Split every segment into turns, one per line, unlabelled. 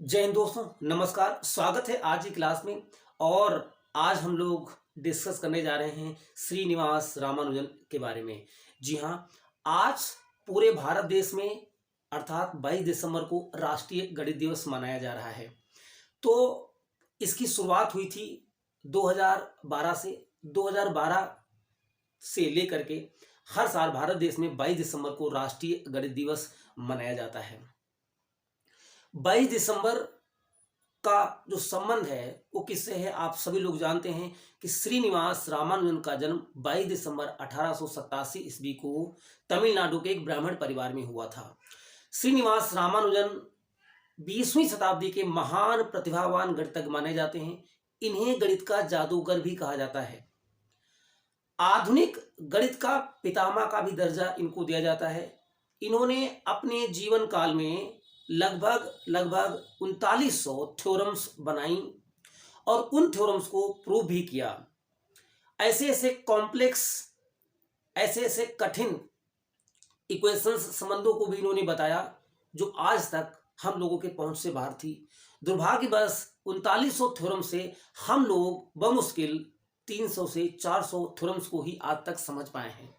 जय हिंद दोस्तों, नमस्कार। स्वागत है आज की क्लास में। और आज हम लोग डिस्कस करने जा रहे हैं श्रीनिवास रामानुजन के बारे में। जी हाँ, आज पूरे भारत देश में अर्थात 22 दिसंबर को राष्ट्रीय गणित दिवस मनाया जा रहा है। तो इसकी शुरुआत हुई थी 2012 से। 2012 से लेकर के हर साल भारत देश में 22 दिसंबर को राष्ट्रीय गणित दिवस मनाया जाता है। 22 दिसंबर का जो संबंध है वो किससे है, आप सभी लोग जानते हैं कि श्रीनिवास रामानुजन का जन्म 22 दिसंबर 1887 ईस्वी को तमिलनाडु के एक ब्राह्मण परिवार में हुआ था। श्रीनिवास रामानुजन 20वीं शताब्दी के महान प्रतिभावान गणितज्ञ माने जाते हैं। इन्हें गणित का जादूगर भी कहा जाता है। आधुनिक गणित का पितामह का भी दर्जा इनको दिया जाता है। इन्होंने अपने जीवन काल में लगभग 3900 थ्योरम्स बनाई और उन थ्योरम्स को प्रूव भी किया। ऐसे ऐसे कॉम्प्लेक्स, ऐसे ऐसे कठिन इक्वेशंस, संबंधों को भी इन्होंने बताया जो आज तक हम लोगों के पहुंच से बाहर थी। दुर्भाग्यवश 3900 थ्योरम से हम लोग बमुश्किल 300 से 400 थ्योरम्स को ही आज तक समझ पाए हैं।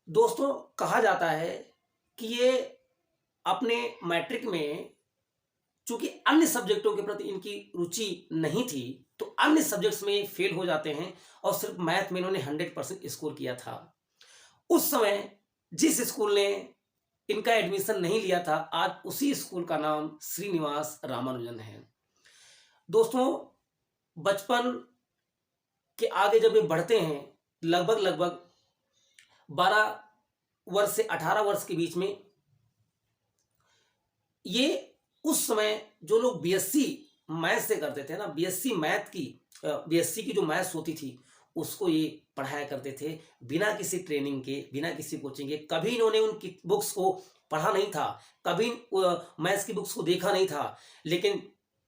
दोस्तों, कहा जाता है कि ये अपने मैट्रिक में चूंकि अन्य सब्जेक्टों के प्रति इनकी रुचि नहीं थी तो अन्य सब्जेक्ट्स में फेल हो जाते हैं और सिर्फ मैथ में इन्होंने 100% स्कोर किया था। उस समय जिस स्कूल ने इनका एडमिशन नहीं लिया था, आज उसी स्कूल का नाम श्रीनिवास रामानुजन है। दोस्तों, बचपन के आगे जब ये बढ़ते हैं, लगभग 12 वर्ष से 18 वर्ष के बीच में, ये उस समय जो लोग बीएससी मैथ से करते थे ना, बीएससी की जो मैथ्स होती थी उसको ये पढ़ाया करते थे बिना किसी ट्रेनिंग के, बिना किसी कोचिंग के। कभी इन्होंने उनकी बुक्स को पढ़ा नहीं था, कभी मैथ्स की बुक्स को देखा नहीं था, लेकिन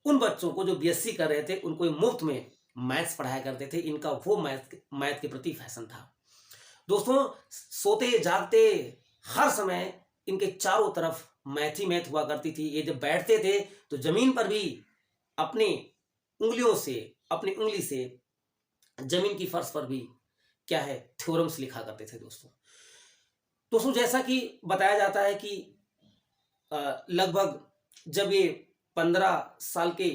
उन बच्चों को जो बीएससी कर रहे थे उनको मुफ्त में मैथ्स पढ़ाया करते थे। इनका वो मैथ के प्रति फैशन था। दोस्तों, सोते जागते हर समय इनके चारों तरफ मैथ ही मैथ हुआ करती थी। ये जब बैठते थे तो जमीन पर भी अपनी उंगली से जमीन की फर्श पर भी क्या है, थ्योरम्स लिखा करते थे। दोस्तों, जैसा कि बताया जाता है कि लगभग जब ये 15 साल के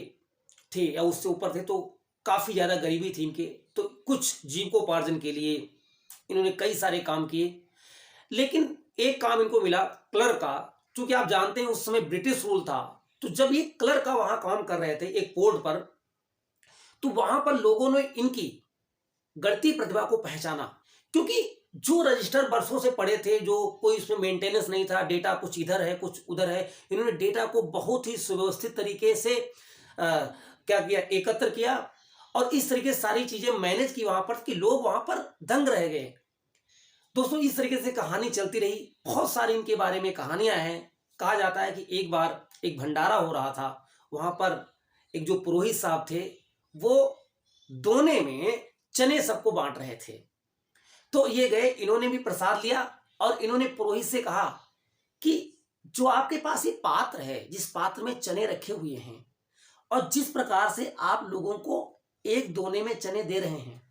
थे या उससे ऊपर थे तो काफी ज्यादा गरीबी थी इनके। तो कुछ जीविकोपार्जन के लिए इन्होंने कई सारे काम किए, लेकिन एक काम इनको मिला क्लर्क का। क्योंकि आप जानते हैं उस समय ब्रिटिश रूल था, तो जब ये क्लर्क का वहां काम कर रहे थे एक पोर्ट पर, तो वहां पर लोगों ने इनकी गणितीय प्रतिभा को पहचाना। क्योंकि जो रजिस्टर बरसों से पड़े थे, जो कोई उसमें मेंटेनेंस नहीं था, डेटा कुछ इधर है कुछ उधर है, इन्होंने डेटा को बहुत ही सुव्यवस्थित तरीके से क्या किया, एकत्र किया और इस तरीके से सारी चीजें मैनेज की वहां पर कि लोग वहां पर दंग रह गए। दोस्तों, इस तरीके से कहानी चलती रही। बहुत सारी इनके बारे में कहानियां हैं। कहा जाता है कि एक बार एक भंडारा हो रहा था, वहां पर एक जो पुरोहित साहब थे वो दोने में चने सबको बांट रहे थे। तो ये गए, इन्होंने भी प्रसाद लिया और इन्होंने पुरोहित से कहा कि जो आपके पास ये पात्र है, जिस पात्र में चने रखे हुए हैं और जिस प्रकार से आप लोगों को एक दोने में चने दे रहे हैं,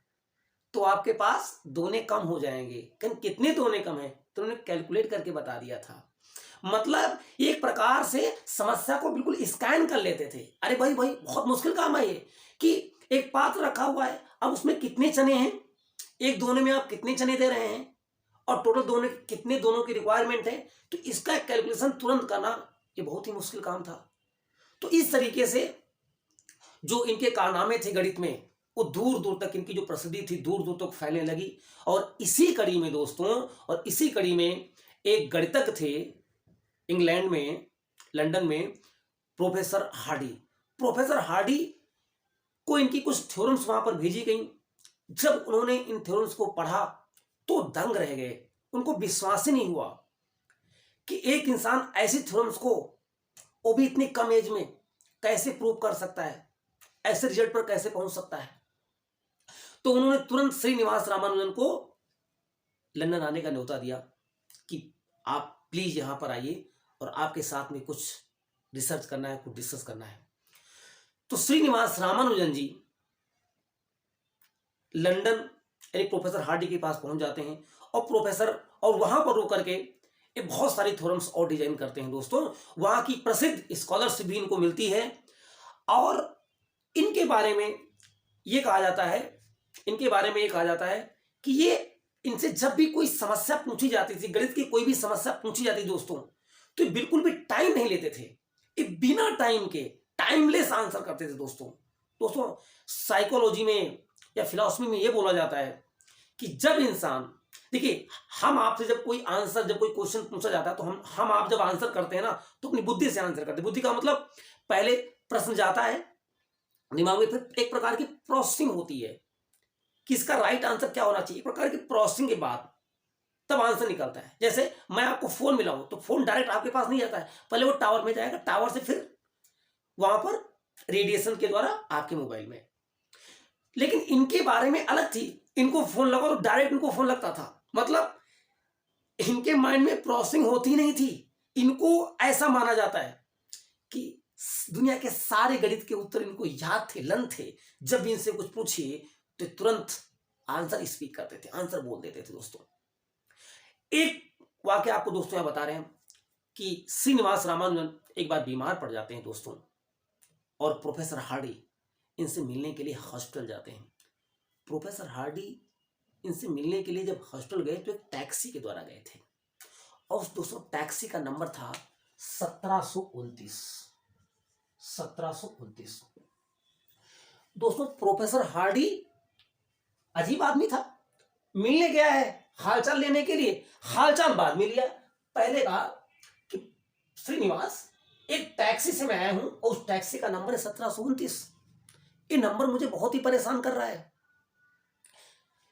तो आपके पास दोने कम हो जाएंगे। कितने दोने कम है तो उन्होंने कैलकुलेट करके बता दिया था। मतलब एक प्रकार से समस्या को बिल्कुल स्कैन कर लेते थे। अरे भाई बहुत मुश्किल काम है ये कि एक पात्र रखा हुआ है, अब उसमें कितने चने हैं, एक दोने में आप कितने चने दे रहे हैं और टोटल दोने कितने दोनों की रिक्वायरमेंट है, तो इसका कैलकुलेशन तुरंत करना ये बहुत ही मुश्किल काम था। तो इस तरीके से जो इनके कारनामे थे गणित में, वो दूर दूर तक, इनकी जो प्रसिद्धि थी दूर दूर तक फैलने लगी। और इसी कड़ी में दोस्तों, और इसी कड़ी में एक गणितज्ञ थे इंग्लैंड में, लंदन में, प्रोफेसर हार्डी। प्रोफेसर हार्डी को इनकी कुछ थ्योरम्स वहां पर भेजी गई। जब उन्होंने इन थ्योरम्स को पढ़ा तो दंग रह गए। उनको विश्वास ही नहीं हुआ कि एक इंसान ऐसी थ्योरम्स को, वो भी इतनी कम एज में, कैसे प्रूव कर सकता है, ऐसे रिजल्ट पर कैसे पहुंच सकता है। तो उन्होंने तुरंत श्रीनिवास रामानुजन को लंदन आने का न्योता दिया कि आप प्लीज यहां पर आइए और आपके साथ में कुछ रिसर्च करना है, कुछ डिस्कस करना है। तो श्रीनिवास रामानुजन जी लंदन एक प्रोफेसर हार्डी के पास पहुंच जाते हैं और वहां पर रुक करके ये बहुत सारी थ्योरम्स और डिजाइन करते हैं दोस्तों। वहां की प्रसिद्ध स्कॉलरशिप भी इनको मिलती है और इनके बारे में ये कहा जाता है कि ये इनसे जब भी कोई समस्या पूछी जाती थी, गणित की कोई भी समस्या पूछी जाती दोस्तों, तो ये बिल्कुल भी टाइम नहीं लेते थे। ये बिना टाइम के टाइमलेस आंसर करते थे दोस्तों। साइकोलॉजी में या फिलॉसफी में ये बोला जाता है कि जब इंसान, देखिए, हम आपसे जब कोई क्वेश्चन पूछा जाता है तो हम आप जब आंसर करते हैं ना, तो अपनी बुद्धि से आंसर करते हैं। बुद्धि का मतलब पहले प्रश्न जाता है दिमाग में, फिर एक प्रकार की प्रोसेसिंग होती है कि इसका राइट आंसर क्या होना चाहिए। एक प्रकार की प्रोसेसिंग के बाद तब आंसर निकलता है। जैसे मैं आपको फोन मिला हूं तो फोन डायरेक्ट आपके पास नहीं जाता है, पहले वो टावर में जाएगा, टावर से फिर वहां पर रेडिएशन के द्वारा आपके मोबाइल में। लेकिन इनके बारे में अलग थी, इनको फोन लगा तो डायरेक्ट इनको फोन लगता था, मतलब इनके माइंड में प्रोसेसिंग होती नहीं थी। इनको ऐसा माना जाता है कि दुनिया के सारे गणित के उत्तर इनको याद थे, लन थे। जब भी इनसे कुछ पूछिए तो तुरंत आंसर स्पीक करते थे, आंसर बोल देते थे दोस्तों। एक वाक्य आपको दोस्तों यहां बता रहे हैं कि श्रीनिवास रामानुजन एक बार बीमार पड़ जाते हैं दोस्तों, और प्रोफेसर हार्डी इनसे मिलने के लिए हॉस्पिटल जाते हैं। प्रोफेसर हार्डी इनसे मिलने के लिए जब हॉस्पिटल गए तो एक टैक्सी के द्वारा गए थे, और उस दोस्तों टैक्सी का नंबर था 1729। दोस्तों प्रोफेसर हार्डी अजीब आदमी था, मिलने गया है हालचाल लेने के लिए, हालचाल बाद में लिया। पहले कहा कि श्रीनिवास, एक टैक्सी से मैं आया हूं और उस टैक्सी का नंबर है 1729। ये नंबर मुझे बहुत ही परेशान कर रहा है,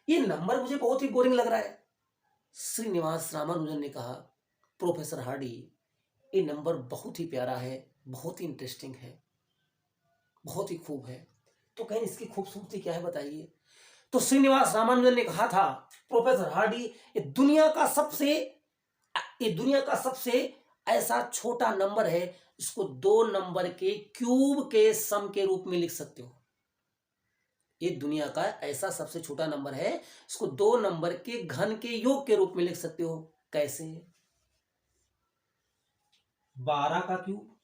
ये नंबर मुझे बहुत ही बोरिंग लग रहा है। श्रीनिवास रामानुजन ने कहा, प्रोफेसर हार्डी, ये नंबर बहुत ही प्यारा है, बहुत ही इंटरेस्टिंग है, बहुत ही खूब है। तो कहीं इसकी खूबसूरती क्या है बताइए। तो श्रीनिवास रामानुजन ने कहा था, प्रोफेसर हार्डी, ये दुनिया का सबसे ऐसा छोटा नंबर है इसको 2 नंबर के क्यूब के सम के रूप में लिख सकते हो। ये दुनिया का ऐसा सबसे छोटा नंबर है, इसको 2 नंबर के घन के योग के रूप में लिख सकते हो। कैसे? 12 का क्यूब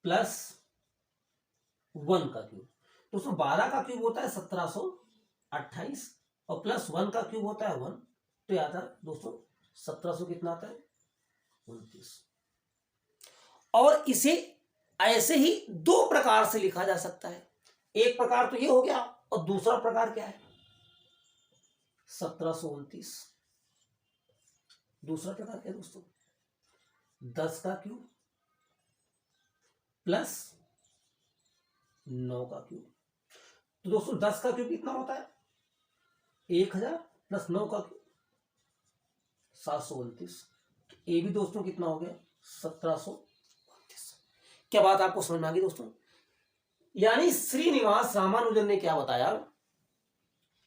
प्लस 1 का क्यूब। दोस्तों 12 का क्यूब होता है 1728 और प्लस 1 का क्यूब होता है 1, तो याद है दोस्तों 1700 कितना आता है 29। और इसे ऐसे ही 2 प्रकार से लिखा जा सकता है। एक प्रकार तो ये हो गया, और दूसरा प्रकार क्या है 1729। दूसरा प्रकार क्या है दोस्तों 10 का क्यूब प्लस 9 का क्यूब। तो दोस्तों 10 का क्यूब कितना होता है 1000 प्लस 9 का क्यूब 729। ये भी दोस्तों कितना हो गया 1729। क्या बात आपको समझ में आ गई दोस्तों? यानी श्रीनिवास रामानुजन ने क्या बताया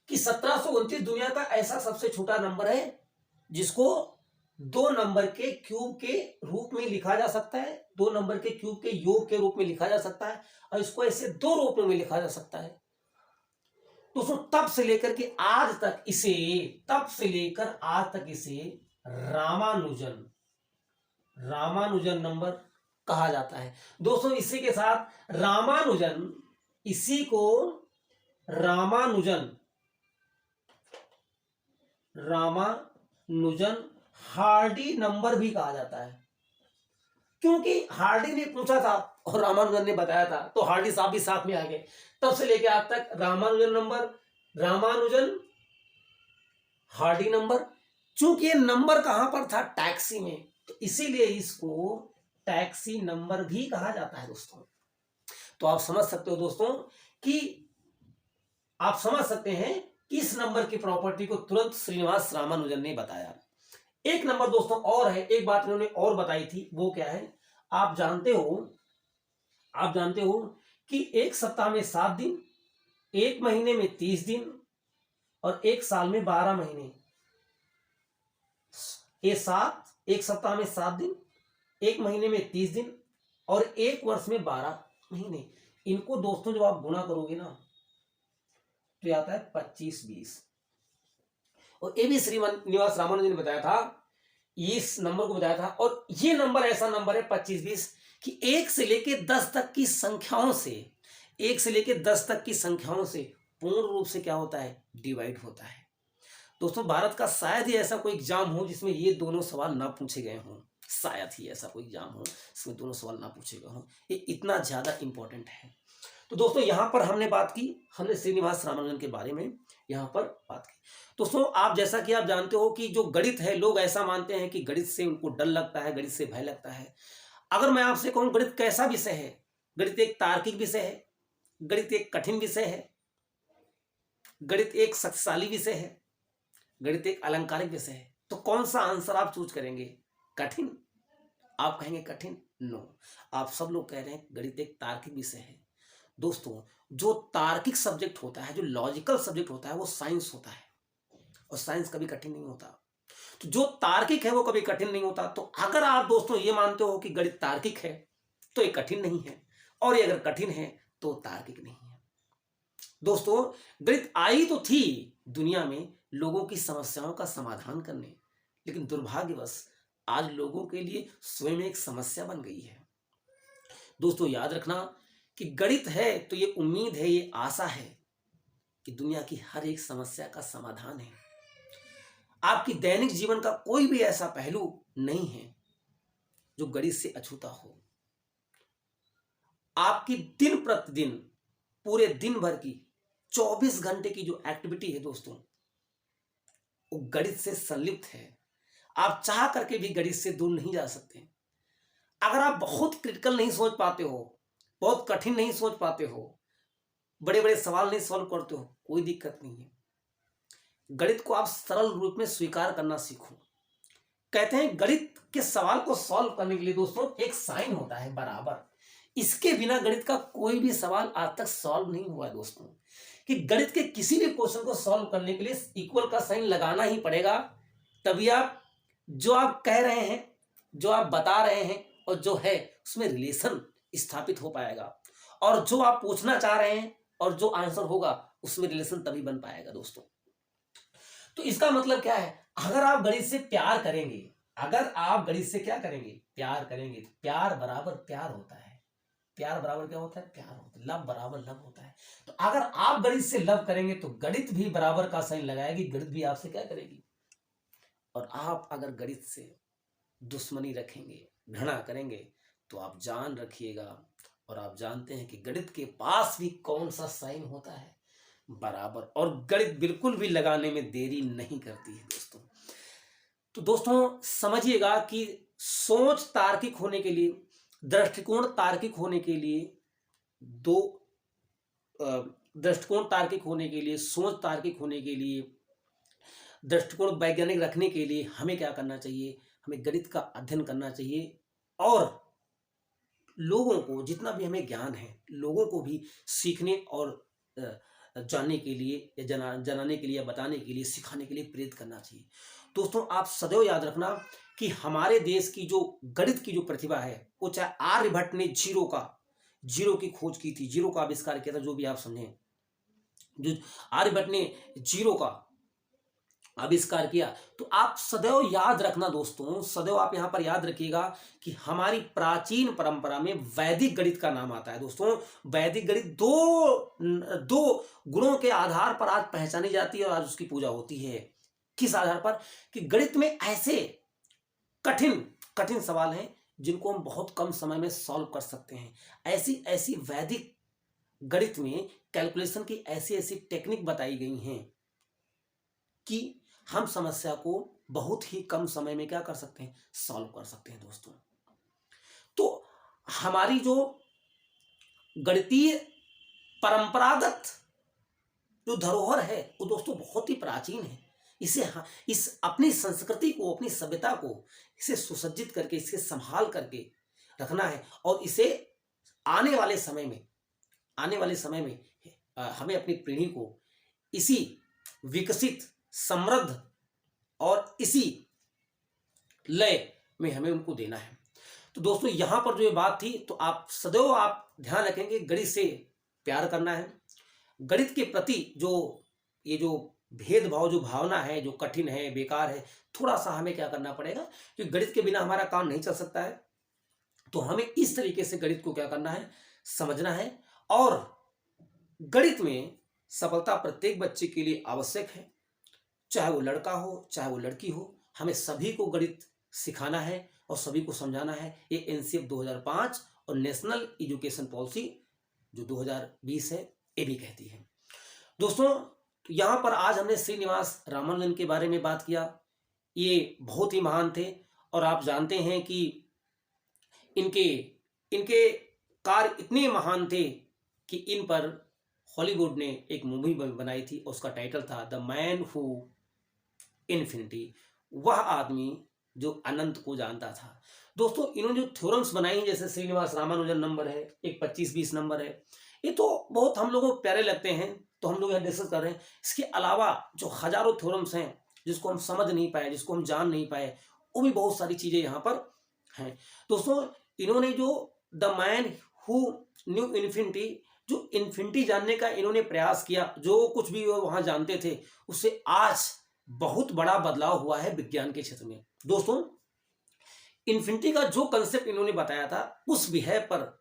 कि 1729 दुनिया का ऐसा सबसे छोटा नंबर है जिसको 2 नंबर के क्यूब के रूप में लिखा जा सकता है, 2 नंबर के क्यूब के योग के रूप में लिखा जा सकता है, और इसको ऐसे 2 रूपों में लिखा जा सकता है दोस्तों। तब से लेकर आज तक इसे रामानुजन नंबर कहा जाता है दोस्तों। इसी के साथ इसी को रामानुजन हार्डी नंबर भी कहा जाता है, क्योंकि हार्डी ने पूछा था और रामानुजन ने बताया था, तो हार्डी साहब भी साथ में आ गए। तब से लेकर आज तक रामानुजन हार्डी नंबर। चूंकि ये नंबर कहां पर था टैक्सी में, तो इसीलिए इसको टैक्सी नंबर भी कहा जाता है दोस्तों। तो आप समझ सकते हो दोस्तों कि इस नंबर की प्रॉपर्टी को तुरंत श्रीनिवास रामानुजन ने बताया। एक नंबर दोस्तों और है, एक बात इन्होंने और बताई थी, वो क्या है आप जानते हो कि एक सप्ताह में 7 दिन, एक महीने में 30 दिन और एक साल में 12 महीने। एक सप्ताह में 7 दिन, एक महीने में 30 दिन और एक वर्ष में 12 महीने। इनको दोस्तों जब आप गुणा करोगे ना तो ये आता है 25-20। और ये भी श्रीनिवास रामानुजन ने बताया था, इस नंबर को बताया था। और ये नंबर ऐसा नंबर है 25-20 कि 1 से लेके 10 तक की संख्याओं से, 1 से लेके 10 तक की संख्याओं से पूर्ण रूप से क्या होता है, डिवाइड होता है। दोस्तों भारत का शायद ही ऐसा कोई एग्जाम हो जिसमें ये दोनों सवाल ना पूछे गए हों, शायद ही ऐसा कोई एग्जाम हो जिसमें दोनों सवाल ना पूछे गए हों। ये इतना ज्यादा इंपॉर्टेंट है। तो दोस्तों यहाँ पर हमने बात की, हमने श्रीनिवास रामानुजन के बारे में यहाँ पर बात की। दोस्तों आप जैसा कि आप जानते हो कि जो गणित है, लोग ऐसा मानते हैं कि गणित से उनको डर लगता है, गणित से भय लगता है। अगर मैं आपसे कहूं गणित कैसा विषय है, गणित एक तार्किक विषय है, गणित एक कठिन विषय है, गणित एक शक्तिशाली विषय है, गणित एक अलंकारिक विषय है, तो कौन सा आंसर आप चूज करेंगे? कठिन? आप कहेंगे कठिन? नो, आप सब लोग कह रहे हैं गणित एक तार्किक विषय है। दोस्तों जो तार्किक सब्जेक्ट होता है, जो लॉजिकल सब्जेक्ट होता है, वो साइंस होता है और साइंस कभी कठिन नहीं होता। तो जो तार्किक है वो कभी कठिन नहीं होता। तो अगर आप दोस्तों ये मानते हो कि गणित तार्किक है तो ये कठिन नहीं है, और ये अगर कठिन है तो तार्किक नहीं है। दोस्तों गणित आई तो थी दुनिया में लोगों की समस्याओं का समाधान करने, लेकिन दुर्भाग्यवश आज लोगों के लिए स्वयं एक समस्या बन गई है। दोस्तों याद रखना कि गणित है तो ये उम्मीद है, ये आशा है कि दुनिया की हर एक समस्या का समाधान है। आपकी दैनिक जीवन का कोई भी ऐसा पहलू नहीं है जो गणित से अछूता हो। आपकी दिन प्रतिदिन पूरे दिन भर की 24 घंटे की जो एक्टिविटी है दोस्तों, वो गणित से संलिप्त है। आप चाह करके भी गणित से दूर नहीं जा सकते। अगर आप बहुत क्रिटिकल नहीं सोच पाते हो, बहुत कठिन नहीं सोच पाते हो, बड़े बड़े सवाल नहीं सॉल्व करते हो, कोई दिक्कत नहीं है। गणित को आप सरल रूप में स्वीकार करना सीखो। कहते हैं गणित के सवाल को सॉल्व करने के लिए दोस्तों एक साइन होता है बराबर। इसके बिना गणित का कोई भी सवाल आज तक सॉल्व नहीं हुआ है दोस्तों। कि गणित के किसी भी क्वेश्चन को सॉल्व करने के लिए इक्वल का साइन लगाना ही पड़ेगा, तभी आप जो आप कह रहे हैं, जो आप बता रहे हैं और जो है उसमें रिलेशन स्थापित हो पाएगा, और जो आप पूछना चाह रहे हैं और जो आंसर होगा उसमें रिलेशन तभी बन पाएगा दोस्तों। तो इसका मतलब क्या है? अगर आप गणित से प्यार करेंगे, अगर आप गणित से क्या करेंगे, प्यार करेंगे, तो प्यार बराबर प्यार होता है। प्यार बराबर क्या होता है? प्यार होता है। लव बराबर लव होता है। तो अगर आप गणित से लव करेंगे तो गणित भी बराबर का साइन लगाएगी, गणित भी आपसे क्या करेगी। और आप अगर गणित से दुश्मनी रखेंगे, घृणा करेंगे, तो आप जान रखिएगा, और आप जानते हैं कि गणित के पास भी कौन सा साइन होता है, बराबर। और गणित बिल्कुल भी लगाने में देरी नहीं करती है दोस्तों। तो दोस्तों समझिएगा कि सोच तार्किक होने के लिए, दृष्टिकोण तार्किक होने के लिए, दो दृष्टिकोण तार्किक होने के लिए, सोच तार्किक होने के लिए, दृष्टिकोण वैज्ञानिक रखने के लिए हमें क्या करना चाहिए? हमें गणित का अध्ययन करना चाहिए, और लोगों को जितना भी हमें ज्ञान है, लोगों को भी सीखने और जानने के लिए या जनाने के लिए या बताने के लिए, सिखाने के लिए प्रेरित करना चाहिए। दोस्तों आप सदैव याद रखना कि हमारे देश की जो गणित की जो प्रतिभा है, वो चाहे आर्यभट्ट ने जीरो की खोज की थी, जीरो का आविष्कार किया था, जो भी आप समझें, जो आर्यभट्ट ने जीरो का आविष्कार किया, तो आप सदैव याद रखना दोस्तों, सदैव आप यहां पर याद रखिएगा कि हमारी प्राचीन परंपरा में वैदिक गणित का नाम आता है दोस्तों। वैदिक गणित दो गुणों के आधार पर आज पहचानी जाती है और आज उसकी पूजा होती है। किस आधार पर? कि गणित में ऐसे कठिन सवाल हैं जिनको हम बहुत कम समय में सॉल्व कर सकते हैं। ऐसी वैदिक गणित में कैलकुलेशन की ऐसी टेक्निक बताई गई हैं कि हम समस्या को बहुत ही कम समय में क्या कर सकते हैं? सॉल्व कर सकते हैं दोस्तों। तो हमारी जो गणितीय परंपरागत जो धरोहर है वो दोस्तों बहुत ही प्राचीन है। इस अपनी संस्कृति को, अपनी सभ्यता को इसे सुसज्जित करके, इसे संभाल करके रखना है, और इसे आने वाले समय में हमें अपनी पीढ़ी को इसी विकसित, समृद्ध और इसी लय में हमें उनको देना है। तो दोस्तों यहाँ पर जो ये बात थी, तो आप सदैव आप ध्यान रखेंगे गणित से प्यार करना है। गणित के प्रति जो ये जो भेदभाव, जो भावना है, जो कठिन है, बेकार है, थोड़ा सा हमें क्या करना पड़ेगा, क्योंकि गणित के बिना हमारा काम नहीं चल सकता है। तो हमें इस तरीके से गणित को क्या करना है, समझना है। और गणित में सफलता प्रत्येक बच्चे के लिए आवश्यक है, चाहे वो लड़का हो चाहे वो लड़की हो, हमें सभी को गणित सिखाना है और सभी को समझाना है। ये एनसीएफ 2005 और नेशनल एजुकेशन पॉलिसी जो 2020 है, ये भी कहती है। दोस्तों, यहाँ पर आज हमने श्रीनिवास रामानुजन के बारे में बात किया। ये बहुत ही महान थे और आप जानते हैं कि इनके इनके कार्य इतने महान थे कि इन पर हॉलीवुड ने एक मूवी बनाई थी, उसका टाइटल था द मैन हू इन्फिनिटी, वह आदमी जो अनंत को जानता था। दोस्तों, इन्होंने जो थ्योरम्स बनाई हैं, जैसे श्रीनिवास रामानुजन नंबर है, एक 25-20 नंबर है, ये तो बहुत हम लोगों को प्यारे लगते हैं, तो हम लोग यहाँ डिस्कस कर रहे हैं। इसके अलावा जो हजारों थ्योरम्स हैं जिसको हम समझ नहीं पाए, जिसको हम जान नहीं पाए, वो भी बहुत सारी चीजें यहाँ पर हैं। दोस्तों, इन्होंने जो the man who knew infinity, जो इन्फिनिटी जानने का इन्होंने प्रयास किया, जो कुछ भी वो वहां जानते थे, उससे आज बहुत बड़ा बदलाव हुआ है विज्ञान के क्षेत्र में। दोस्तों, इन्फिनिटी का जो कंसेप्ट इन्होंने बताया था, उस विषय पर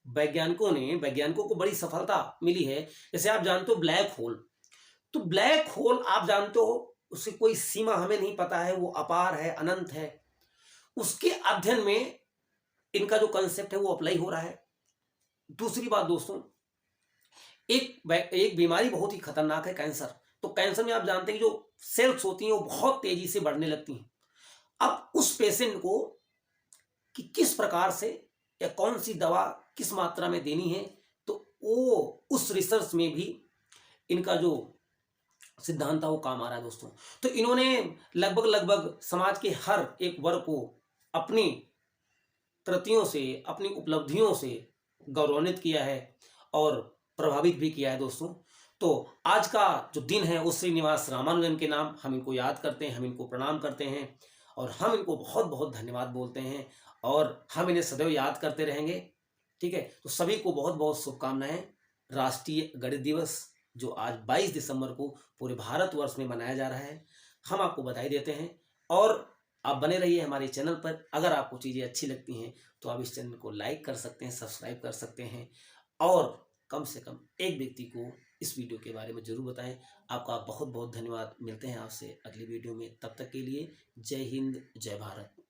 वैज्ञानिकों को बड़ी सफलता मिली है। जैसे आप जानते हो ब्लैक होल, तो ब्लैक होल आप जानते हो, उसकी कोई सीमा हमें नहीं पता है, वो अपार है, अनंत है। उसके अध्ययन में इनका जो कंसेप्ट है वो अप्लाई हो रहा है। दूसरी बात दोस्तों, एक बीमारी बहुत ही खतरनाक है, कैंसर। तो कैंसर में आप जानते हैं कि जो सेल्स होती हैं वो बहुत तेजी से बढ़ने लगती हैं। अब उस पेशेंट को कि किस प्रकार से या कौन सी दवा किस मात्रा में देनी है, तो वो उस रिसर्च में भी इनका जो सिद्धांत था वो काम आ रहा है दोस्तों। तो इन्होंने लगभग समाज के हर एक वर्ग को अपनी कृतियों से, अपनी उपलब्धियों से गौरवान्वित किया है और प्रभावित भी किया है दोस्तों। तो आज का जो दिन है वो श्रीनिवास रामानुजन के नाम हम इनको याद करते हैं, हम इनको प्रणाम करते हैं और हम इनको बहुत बहुत धन्यवाद बोलते हैं और हम इन्हें सदैव याद करते रहेंगे। ठीक है, तो सभी को बहुत बहुत शुभकामनाएं। राष्ट्रीय गणित दिवस जो आज 22 दिसंबर को पूरे भारतवर्ष में मनाया जा रहा है, हम आपको बधाई देते हैं। और आप बने रहिए हमारे चैनल पर। अगर आपको चीज़ें अच्छी लगती हैं तो आप इस चैनल को लाइक कर सकते हैं, सब्सक्राइब कर सकते हैं और कम से कम एक व्यक्ति को इस वीडियो के बारे में जरूर बताएं। आपका बहुत बहुत धन्यवाद। मिलते हैं आपसे अगली वीडियो में, तब तक के लिए जय हिंद, जय भारत।